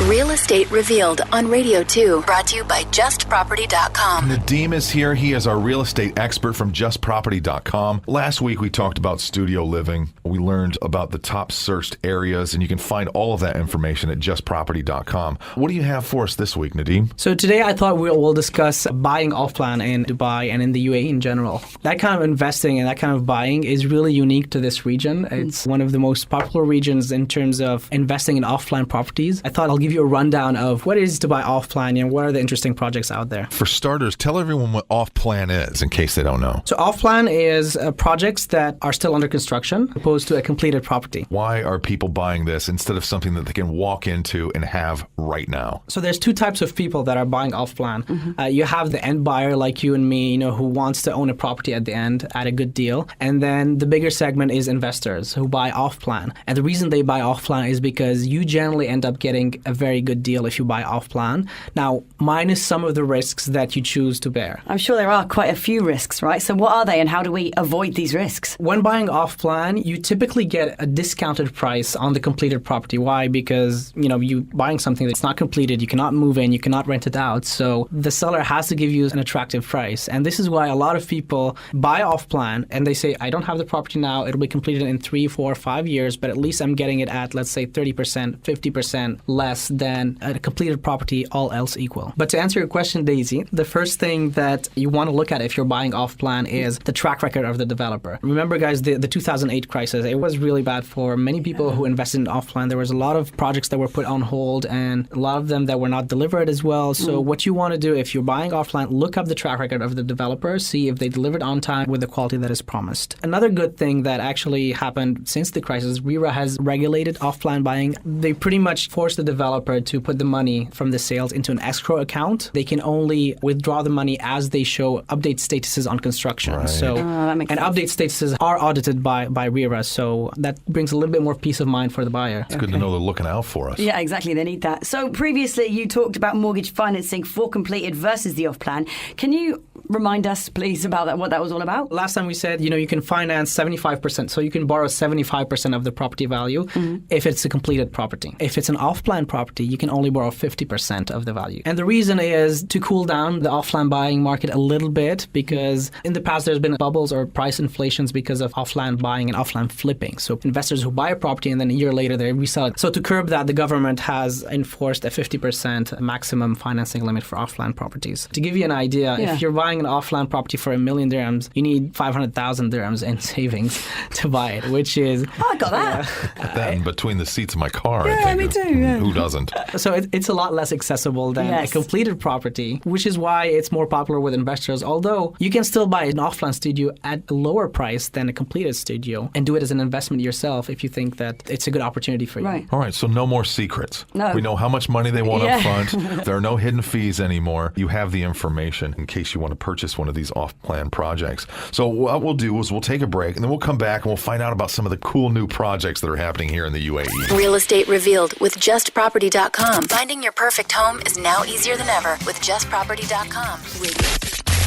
Real Estate Revealed on Radio 2, brought to you by JustProperty.com. Nadeem is here. He is our real estate expert from JustProperty.com. Last week, we talked about studio living. We learned about the top searched areas, and you can find all of that information at JustProperty.com. What do you have for us this week, Nadeem? So today, I thought we'll discuss buying off-plan in Dubai and in the UAE in general. That kind of investing and that kind of buying is really unique to this region. It's one of the most popular regions in terms of investing in off-plan properties. I thought I'll give you a rundown of what it is to buy off-plan and what are the interesting projects out there. For starters, tell everyone what off-plan is in case they don't know. So off-plan is projects that are still under construction opposed to a completed property. Why are people buying this instead of something that they can walk into and have right now? So there's two types of people that are buying off-plan. You have the end buyer like you and me, who wants to own a property at the end at a good deal. And then the bigger segment is investors who buy off-plan. And the reason they buy off-plan is because you generally end up getting a very good deal if you buy off-plan. Now, minus some of the risks that you choose to bear. I'm sure there are quite a few risks, right? So what are they and how do we avoid these risks? When buying off-plan, you typically get a discounted price on the completed property. Why? Because, you buying something that's not completed, you cannot move in, you cannot rent it out. So the seller has to give you an attractive price. And this is why a lot of people buy off-plan and they say, I don't have the property now, it'll be completed in 3, 4, 5 years, but at least I'm getting it at, let's say, 30%, 50% less than a completed property, all else equal. But to answer your question, Daisy, the first thing that you want to look at if you're buying off-plan is the track record of the developer. Remember, guys, the 2008 crisis, it was really bad for many people who invested in off-plan. There was a lot of projects that were put on hold and a lot of them that were not delivered as well. So what you want to do if you're buying off-plan, look up the track record of the developer, see if they delivered on time with the quality that is promised. Another good thing that actually happened since the crisis, RERA has regulated off-plan buying. They pretty much forced the developer to put the money from the sales into an escrow account. They can only withdraw the money as they show update statuses on construction. Right. So, that makes sense. Update statuses are audited by RERA, so that brings a little bit more peace of mind for the buyer. It's good to know they're looking out for us. Yeah, exactly. They need that. So previously you talked about mortgage financing for completed versus the off-plan. Can you remind us, please, about that, what that was all about? Last time we said, you can finance 75%. So you can borrow 75% of the property value if it's a completed property. If it's an off-plan property, you can only borrow 50% of the value. And the reason is to cool down the off-plan buying market a little bit because in the past there's been bubbles or price inflations because of off-plan buying and off-plan flipping. So investors who buy a property and then a year later they resell it. So to curb that, the government has enforced a 50% maximum financing limit for off-plan properties. To give you an idea, if you're buying an off-land property for $1 million dirhams, you need 500,000 dirhams in savings to buy it, which is... Oh, I got that. Put that in between the seats of my car. Yeah, I think. me too. Yeah. Who doesn't? So it's a lot less accessible than a completed property, which is why it's more popular with investors. Although you can still buy an off-plan studio at a lower price than a completed studio and do it as an investment yourself if you think that it's a good opportunity for you. Right. All right, so no more secrets. No. We know how much money they want up front. There are no hidden fees anymore. You have the information in case you want to purchase one of these off-plan projects. So what we'll do is we'll take a break and then we'll come back and we'll find out about some of the cool new projects that are happening here in the UAE. Real Estate Revealed with JustProperty.com. Finding your perfect home is now easier than ever with JustProperty.com.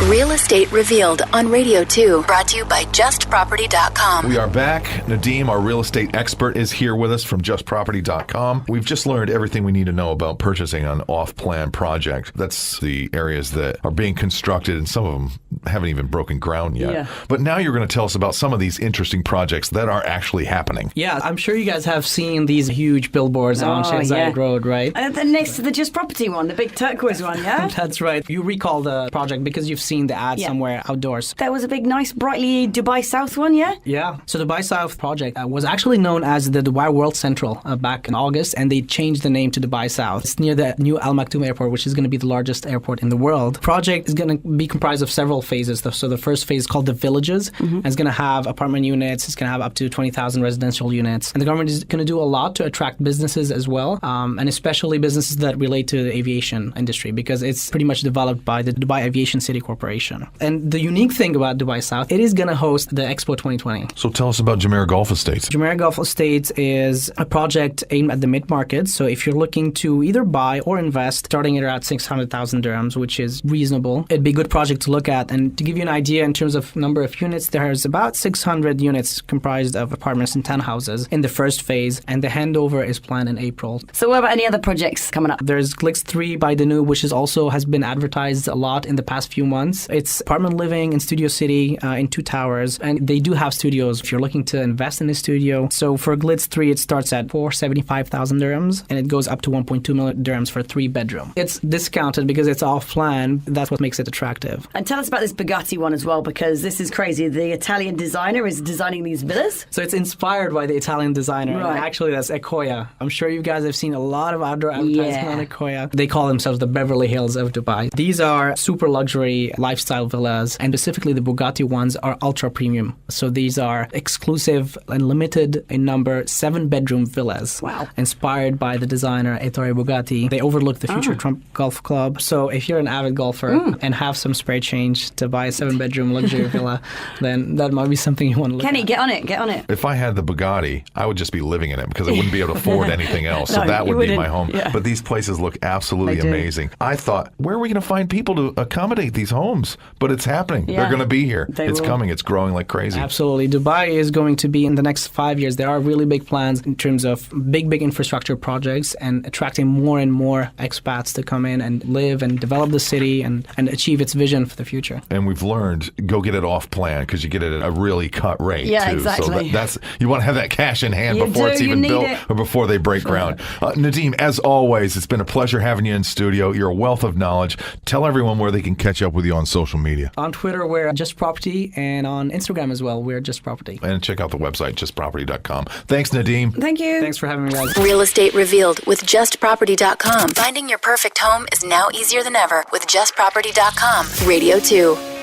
Real Estate Revealed on Radio 2, brought to you by JustProperty.com. We are back. Nadeem, our real estate expert, is here with us from JustProperty.com. We've just learned everything we need to know about purchasing an off-plan project. That's the areas that are being constructed, and some of them haven't even broken ground yet. Yeah. But now you're going to tell us about some of these interesting projects that are actually happening. Yeah, I'm sure you guys have seen these huge billboards on Sheikh Zayed Road, right? And then next to the Just Property one, the big turquoise one, yeah? That's right. You recall the project because you've seen the ad somewhere outdoors. There was a big, nice, brightly Dubai South one, yeah? Yeah. So the Dubai South project was actually known as the Dubai World Central back in August, and they changed the name to Dubai South. It's near the new Al Maktoum Airport, which is going to be the largest airport in the world. The project is going to be comprised of several phases. So the first phase is called the Villages, and it's going to have apartment units. It's going to have up to 20,000 residential units. And the government is going to do a lot to attract businesses as well, and especially businesses that relate to the aviation industry, because it's pretty much developed by the Dubai Aviation City Corporation. operation. And the unique thing about Dubai South, it is going to host the Expo 2020. So tell us about Jumeirah Golf Estates. Jumeirah Golf Estates is a project aimed at the mid-market. So if you're looking to either buy or invest, starting at around 600,000 dirhams, which is reasonable, it'd be a good project to look at. And to give you an idea in terms of number of units, there's about 600 units comprised of apartments and townhouses in the first phase, and the handover is planned in April. So what about any other projects coming up? There's Glitz 3 by Danu, which is also has been advertised a lot in the past few months. It's apartment living in Studio City in 2 towers, and they do have studios if you're looking to invest in a studio. So for Glitz 3, it starts at 475,000 dirhams, and it goes up to 1.2 million dirhams for a 3-bedroom. It's discounted because it's off plan. That's what makes it attractive. And tell us about this Bugatti one as well, because this is crazy. The Italian designer is designing these villas. So it's inspired by the Italian designer. Right. And actually, that's Ecoya. I'm sure you guys have seen a lot of outdoor advertising on Ecoya. They call themselves the Beverly Hills of Dubai. These are super luxury lifestyle villas, and specifically the Bugatti ones are ultra premium. So these are exclusive and limited in number 7-bedroom villas. Wow. Inspired by the designer Ettore Bugatti. They overlook the future Trump Golf Club. So if you're an avid golfer and have some spare change to buy a 7-bedroom luxury villa, then that might be something you want to look Kenny, at. get on it, get on it. If I had the Bugatti, I would just be living in it because I wouldn't be able to afford anything else. So No, that you would be my wouldn't. home. Yeah. But these places look absolutely They do. amazing. I thought, where are we going to find people to accommodate these homes? But it's happening. Yeah. They're going to be here. They It's will. coming. It's growing like crazy. Absolutely. Dubai is going to be, in the next 5 years, there are really big plans in terms of big infrastructure projects and attracting more and more expats to come in and live and develop the city and achieve its vision for the future. And we've learned, go get it off plan because you get it at a really cut rate Yeah, too. exactly. So that's you want to have that cash in hand You before do, it's you even need built it. or before they break ground. Nadeem, as always, it's been a pleasure having you in studio. You're a wealth of knowledge. Tell everyone where they can catch up with you on social media. On Twitter, we're Just Property, and on Instagram as well, we're Just Property. And check out the website, JustProperty.com. Thanks, Nadeem. Thank you. Thanks for having me, guys. Real Estate Revealed with JustProperty.com. Finding your perfect home is now easier than ever with JustProperty.com. Radio 2.